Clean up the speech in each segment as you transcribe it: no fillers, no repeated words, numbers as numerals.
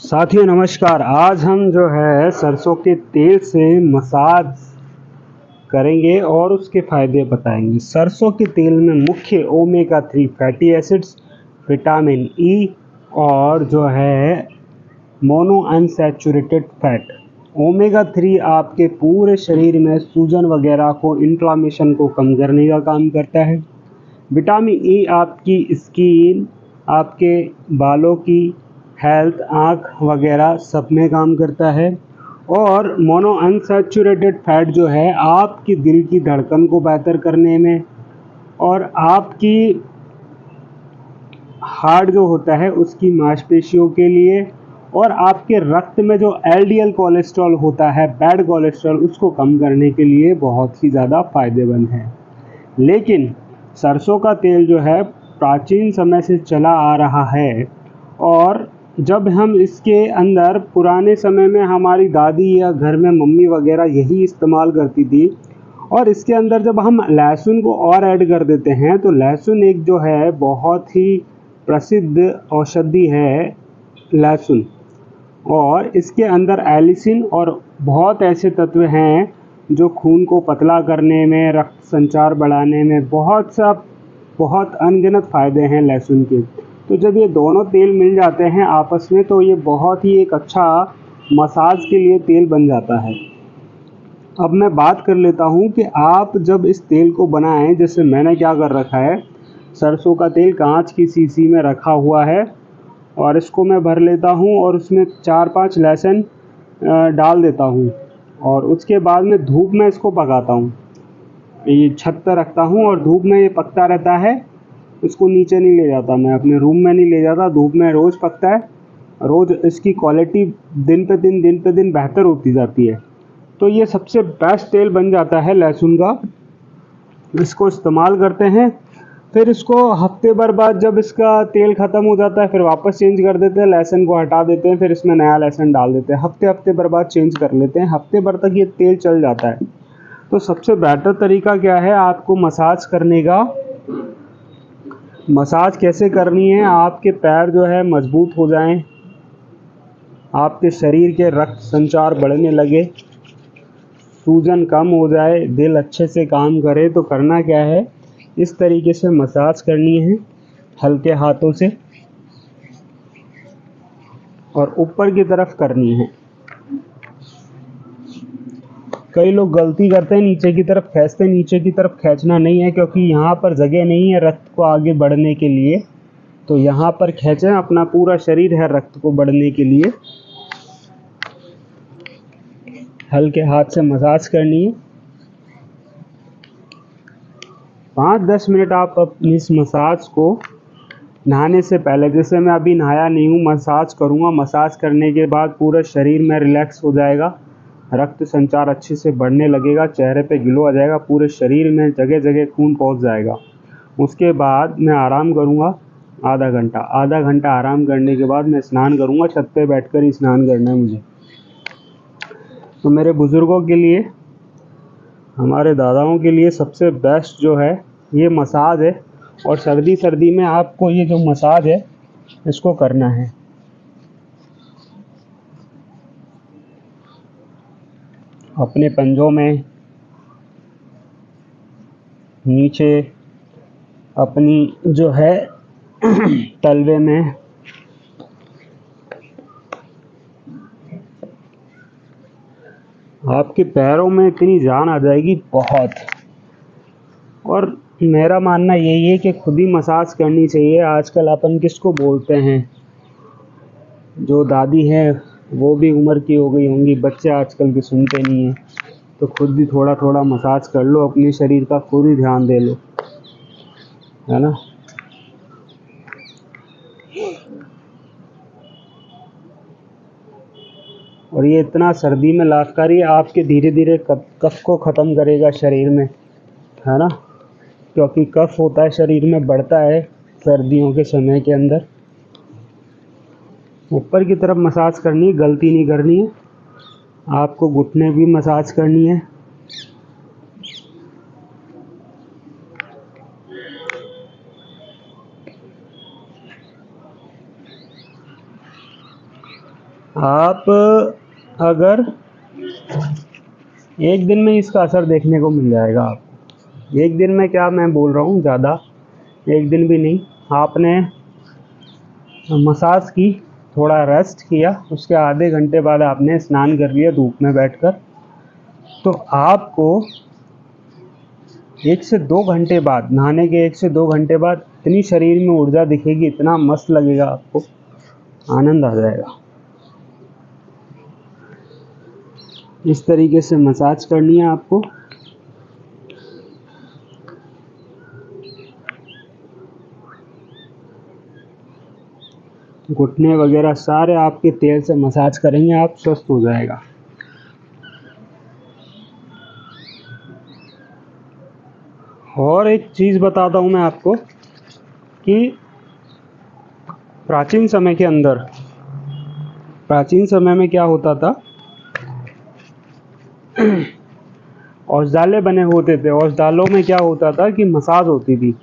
साथियों नमस्कार। आज हम जो है सरसों के तेल से मसाज करेंगे और उसके फायदे बताएंगे। सरसों के तेल में मुख्य omega 3 fatty acids, vitamin E और जो है मोनो अनसैचुरेटेड फैट। ओमेगा 3 आपके पूरे शरीर में सूजन वगैरह को, इन्फ्लामेशन को कम करने का काम करता है। विटामिन ई आपकी स्किन, आपके बालों की हेल्थ, आँख वगैरह सब में काम करता है। और मोनो अनसैचुरेटेड फैट जो है आपकी दिल की धड़कन को बेहतर करने में और आपकी हार्ट जो होता है उसकी मांसपेशियों के लिए और आपके रक्त में जो एलडीएल कोलेस्ट्रॉल होता है, बैड कोलेस्ट्रॉल, उसको कम करने के लिए बहुत ही ज़्यादा फायदेमंद है। लेकिन सरसों का तेल जो है प्राचीन समय से चला आ रहा है और जब हम इसके अंदर पुराने समय में हमारी दादी या घर में मम्मी वगैरह यही इस्तेमाल करती थी। और इसके अंदर जब हम लहसुन को और ऐड कर देते हैं तो लहसुन एक जो है बहुत ही प्रसिद्ध औषधि है लहसुन। और इसके अंदर एलिसिन और बहुत ऐसे तत्व हैं जो खून को पतला करने में, रक्त संचार बढ़ाने में बहुत अनगिनत फ़ायदे हैं लहसुन के। तो जब ये दोनों तेल मिल जाते हैं आपस में तो ये बहुत ही एक अच्छा मसाज के लिए तेल बन जाता है। अब मैं बात कर लेता हूँ कि आप जब इस तेल को बनाएं, जैसे मैंने क्या कर रखा है, सरसों का तेल कांच की शीशी में रखा हुआ है और इसको मैं भर लेता हूँ और उसमें 4-5 लहसुन डाल देता हूँ और उसके बाद में धूप में इसको पकाता हूँ। ये छत पर रखता हूँ और धूप में ये पकता रहता है। इसको नीचे नहीं ले जाता, मैं अपने रूम में नहीं ले जाता, धूप में रोज़ पकता है। रोज़ इसकी क्वालिटी दिन पे दिन बेहतर होती जाती है। तो ये सबसे बेस्ट तेल बन जाता है लहसुन का। इसको इस्तेमाल करते हैं, फिर इसको हफ्ते भर बाद जब इसका तेल ख़त्म हो जाता है फिर वापस चेंज कर देते हैं, लहसुन को हटा देते हैं, फिर इसमें नया लहसुन डाल देते हैं। हफ्ते भर बाद चेंज कर लेते हैं, हफ्ते भर तक ये तेल चल जाता है। तो सबसे बेहतर तरीका क्या है आपको मसाज करने का? मसाज कैसे करनी है? आपके पैर जो है मजबूत हो जाएं, आपके शरीर के रक्त संचार बढ़ने लगे, सूजन कम हो जाए, दिल अच्छे से काम करे, तो करना क्या है, इस तरीके से मसाज करनी है हल्के हाथों से और ऊपर की तरफ करनी है। कई लोग गलती करते हैं नीचे की तरफ खींचते, नीचे की तरफ खींचना नहीं है क्योंकि यहाँ पर जगह नहीं है रक्त को आगे बढ़ने के लिए। तो यहाँ पर खींचें, अपना पूरा शरीर है रक्त को बढ़ने के लिए। हल्के हाथ से मसाज करनी है। 5-10 मिनट आप अपनी इस मसाज को नहाने से पहले, जैसे मैं अभी नहाया नहीं हूँ, मसाज करूँगा। मसाज करने के बाद पूरा शरीर में रिलैक्स हो जाएगा, रक्त संचार अच्छे से बढ़ने लगेगा, चेहरे पे ग्लो आ जाएगा, पूरे शरीर में जगह जगह खून पहुँच जाएगा। उसके बाद मैं आराम करूँगा आधा घंटा आराम करने के बाद मैं स्नान करूँगा। छत पे बैठकर ही स्नान करना है मुझे। तो मेरे बुज़ुर्गों के लिए, हमारे दादाओं के लिए सबसे बेस्ट जो है ये मसाज है। और सर्दी में आपको ये जो मसाज है इसको करना है। अपने पंजों में, नीचे अपनी जो है तलवे में, आपके पैरों में इतनी जान आ जाएगी बहुत। और मेरा मानना यही है कि खुद ही मसाज करनी चाहिए। आजकल अपन किसको बोलते हैं, जो दादी है वो भी उम्र की हो गई होंगी, बच्चे आजकल के सुनते नहीं हैं। तो खुद भी थोड़ा थोड़ा मसाज कर लो, अपने शरीर का खुद ही ध्यान दे लो, है ना। और ये इतना सर्दी में लाभकारी है, आपके धीरे धीरे कफ को ख़त्म करेगा शरीर में, है ना। क्योंकि कफ होता है शरीर में, बढ़ता है सर्दियों के समय के अंदर। ऊपर की तरफ मसाज करनी है, गलती नहीं करनी है। आपको घुटने भी मसाज करनी है। आप अगर एक दिन में इसका असर देखने को मिल जाएगा आपको। एक दिन में क्या मैं बोल रहा हूँ, ज़्यादा एक दिन भी नहीं। आपने मसाज की, थोड़ा रेस्ट किया, उसके आधे घंटे बाद आपने स्नान कर लिया धूप में बैठकर, तो आपको 1 से 2 घंटे बाद, नहाने के 1 से 2 घंटे बाद इतनी शरीर में ऊर्जा दिखेगी, इतना मस्त लगेगा आपको, आनंद आ जाएगा। इस तरीके से मसाज करनी है आपको। घुटने वगैरह सारे आपके तेल से मसाज करेंगे आप, स्वस्थ हो जाएगा। और एक चीज़ बताता हूँ मैं आपको कि प्राचीन समय में क्या होता था, औषधालय बने होते थे। औषधालयों में क्या होता था कि मसाज होती थी,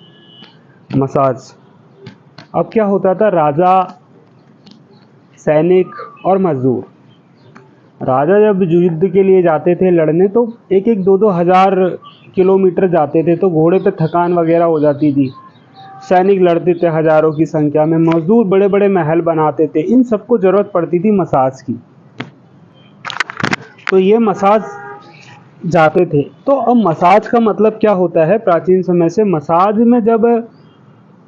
मसाज। अब क्या होता था, राजा, सैनिक और मजदूर, राजा जब युद्ध के लिए जाते थे लड़ने, तो 1-1, 2-2 हज़ार किलोमीटर जाते थे, तो घोड़े पे थकान वगैरह हो जाती थी। सैनिक लड़ते थे हज़ारों की संख्या में, मजदूर बड़े बड़े महल बनाते थे, इन सबको ज़रूरत पड़ती थी मसाज की। तो ये मसाज जाते थे। तो अब मसाज का मतलब क्या होता है, प्राचीन समय से मसाज में जब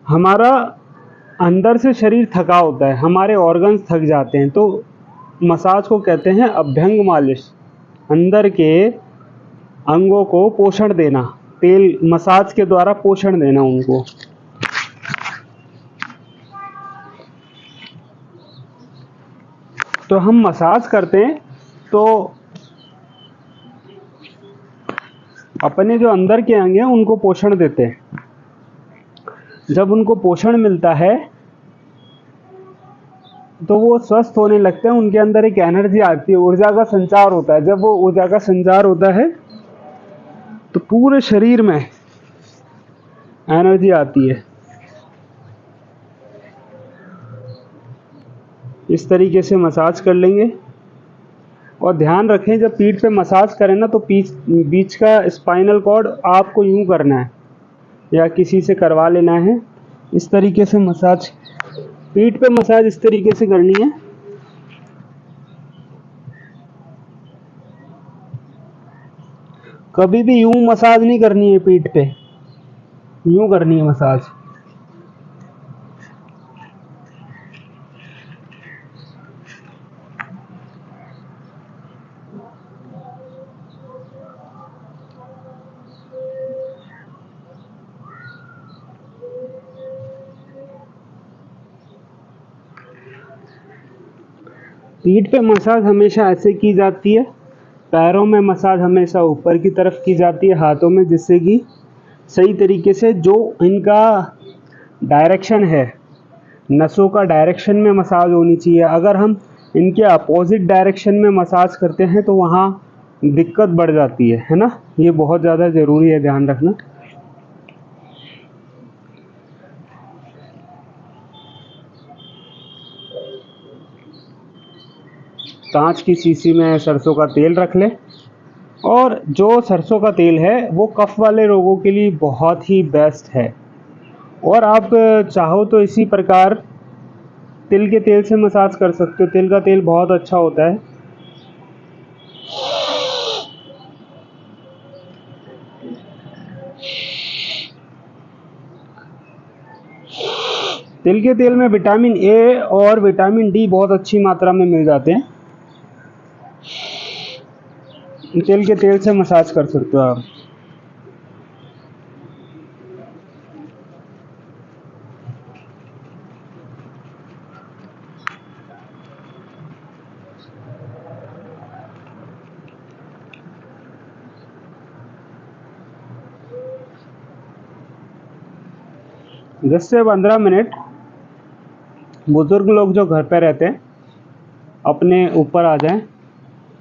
हमारा अंदर से शरीर थका होता है, हमारे ऑर्गन्स थक जाते हैं, तो मसाज को कहते हैं अभ्यंग मालिश। अंदर के अंगों को पोषण देना, तेल मसाज के द्वारा पोषण देना उनको। तो हम मसाज करते हैं तो अपने जो अंदर के अंग हैं उनको पोषण देते हैं। जब उनको पोषण मिलता है तो वो स्वस्थ होने लगते हैं, उनके अंदर एक एनर्जी आती है, ऊर्जा का संचार होता है। जब वो ऊर्जा का संचार होता है तो पूरे शरीर में एनर्जी आती है। इस तरीके से मसाज कर लेंगे। और ध्यान रखें, जब पीठ पे मसाज करें ना, तो बीच का स्पाइनल कॉर्ड आपको यूं करना है या किसी से करवा लेना है। इस तरीके से मसाज, पीठ पे मसाज इस तरीके से करनी है। कभी भी यूं मसाज नहीं करनी है, पीठ पे यूं करनी है मसाज। पीठ पे मसाज हमेशा ऐसे की जाती है, पैरों में मसाज हमेशा ऊपर की तरफ की जाती है, हाथों में, जिससे कि सही तरीके से जो इनका डायरेक्शन है, नसों का डायरेक्शन में मसाज होनी चाहिए। अगर हम इनके अपोजिट डायरेक्शन में मसाज करते हैं तो वहाँ दिक्कत बढ़ जाती है ना। ये बहुत ज़्यादा ज़रूरी है, ध्यान रखना। कांच की शीशी में सरसों का तेल रख लें। और जो सरसों का तेल है वो कफ वाले रोगों के लिए बहुत ही बेस्ट है। और आप चाहो तो इसी प्रकार तिल के तेल से मसाज कर सकते हो। तिल का तेल बहुत अच्छा होता है। तिल के तेल में विटामिन ए और विटामिन डी बहुत अच्छी मात्रा में मिल जाते हैं। तिल के तेल से मसाज कर सकते हो आप। दस से 15 मिनट बुजुर्ग लोग जो घर पे रहते हैं अपने ऊपर आ जाएं,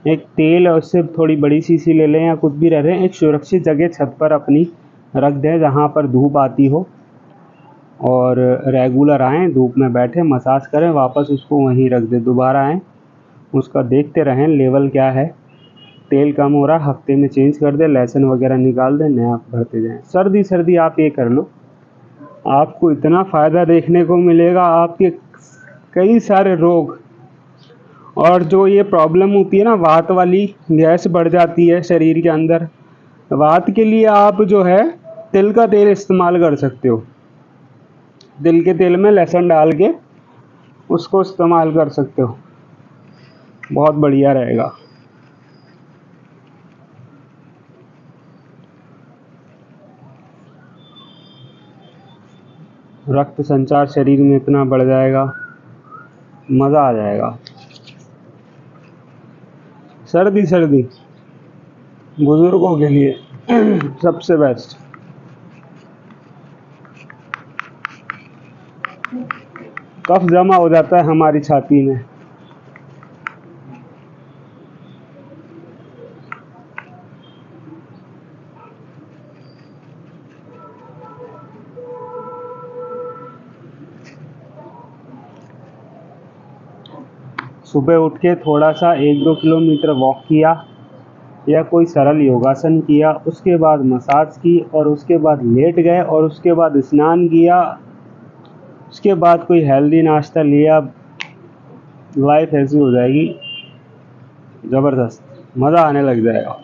एक तेल और उससे थोड़ी बड़ी शीशी ले लें या कुछ भी रह रहे हैं, एक सुरक्षित जगह छत पर अपनी रख दें जहाँ पर धूप आती हो, और रेगुलर आएँ, धूप में बैठे मसाज करें, वापस उसको वहीं रख दें, दोबारा आएँ, उसका देखते रहें लेवल क्या है। तेल कम हो रहा, हफ्ते में चेंज कर दे, लहसुन वगैरह निकाल दे, नया भरते जाएं। सर्दी सर्दी आप ये कर लो, आपको इतना फ़ायदा देखने को मिलेगा। आपके कई सारे रोग और जो ये प्रॉब्लम होती है ना वात वाली, गैस बढ़ जाती है शरीर के अंदर, वात के लिए आप जो है तिल का तेल इस्तेमाल कर सकते हो। तिल के तेल में लहसुन डाल के उसको इस्तेमाल कर सकते हो, बहुत बढ़िया रहेगा। रक्त संचार शरीर में इतना बढ़ जाएगा, मज़ा आ जाएगा। सर्दी सर्दी बुजुर्गों के लिए सबसे बेस्ट। कफ जमा हो जाता है हमारी छाती में। सुबह उठ के थोड़ा सा 1-2 किलोमीटर वॉक किया या कोई सरल योगासन किया, उसके बाद मसाज की और उसके बाद लेट गए और उसके बाद स्नान किया, उसके बाद कोई हेल्दी नाश्ता लिया, लाइफ ऐसी हो जाएगी ज़बरदस्त, मज़ा आने लग जाएगा।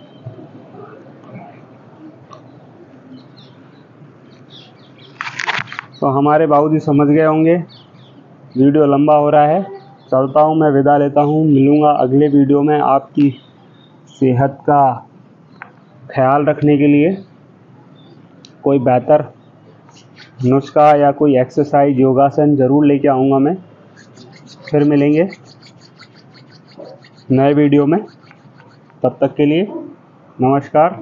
तो हमारे बाबूजी समझ गए होंगे। वीडियो लंबा हो रहा है, चलता हूँ, मैं विदा लेता हूँ। मिलूँगा अगले वीडियो में आपकी सेहत का ख्याल रखने के लिए कोई बेहतर नुस्खा या कोई एक्सरसाइज योगासन ज़रूर लेके आऊँगा मैं। फिर मिलेंगे नए वीडियो में, तब तक के लिए नमस्कार।